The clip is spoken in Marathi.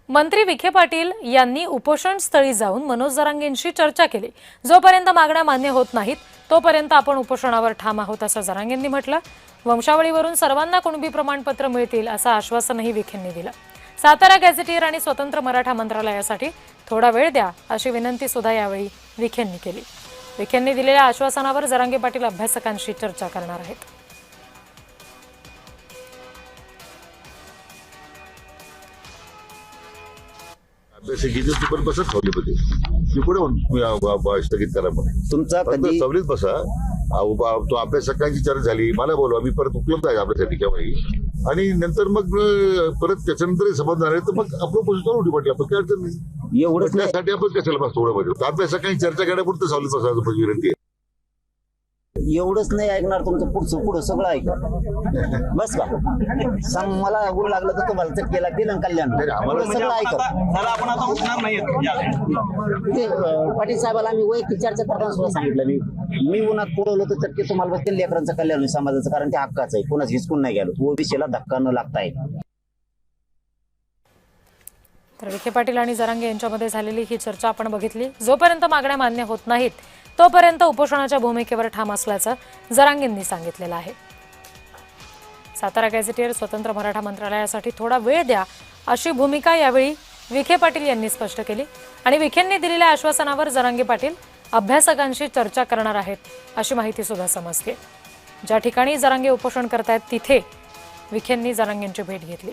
मंत्री विखे पाटील यांनी उपोषण स्थळी जाऊन मनोज जरांगेंशी चर्चा केली। जोपर्यंत मागण्या मान्य होत नाहीत तोपर्यंत आपण उपोषणावर ठाम आहोत असं जरांगेंनी म्हटलं। वंशावळीवरून सर्वांना कुणबी प्रमाणपत्र मिळतील असं आश्वासनही विखेंनी दिलं। सातारा गॅझेटियर आणि स्वतंत्र मराठा मंत्रालयासाठी थोडा वेळ द्या अशी विनंती सुद्धा यावेळी विखेंनी केली। विखेंनी दिलेल्या आश्वासनावर जरांगे पाटील अभ्यासकांशी चर्चा करणार आहेत। अभ्यासकीचं तू पण बसत ठेवले ती पुढे स्थगित करा म्हणून तुमचा कधी सवलीत बसा। तो अभ्यासकांची चर्चा झाली, मला बोलवा, मी परत उपलब्ध आहे आपल्यासाठी केव्हाही, आणि नंतर मग परत त्याच्यानंतर समज झाले तर मग आपलं पोषण उडी पडली, आपण काय अडचण नाही। एवढंच त्यासाठी आपण कशाला बसतो थोडं पाहिजे, अभ्यासकांची चर्चा करण्यापुरतं सवलीत बसायचं विनंती आहे। एवढंच नाही ऐकणार, तुमचं पुढचं सगळं ऐका बस का। सांग मला गुरु लागलं तर तुम्हाला चटके लागतील आणि कल्याण सगळं ऐका। ते पाटील साहेबाला आम्ही वैयक्तिक चर्चा करताना सुद्धा सांगितलं, मी उन्हात पुरवलं तर चटके तुम्हाला बसतील, लेकरांचं कल्याण होईल समाजाचं, कारण ते हक्काचं आहे, कोणाच हिसकून नाही गेलो, ओबीसीला धक्का न लागता आहे। तर विखे पाटील आणि जरांगे यांच्यामध्ये झालेली ही चर्चा आपण बघितली। जोपर्यंत मागण्या मान्य होत नाहीत तोपर्यंत उपोषणाच्या भूमिकेवर ठाम असल्याचं जरांगेंनी सांगितलेलं आहे। सातारा गॅझेटियर स्वतंत्र मराठा मंत्रालयासाठी थोडा वेळ द्या अशी भूमिका यावेळी विखे पाटील यांनी स्पष्ट केली आणि विखेंनी दिलेल्या आश्वासनावर जरांगे पाटील अभ्यासकांशी चर्चा करणार आहेत अशी माहिती सुद्धा समजते। ज्या ठिकाणी जरांगे उपोषण करतायत तिथे विखेंनी जरांगेंची भेट घेतली।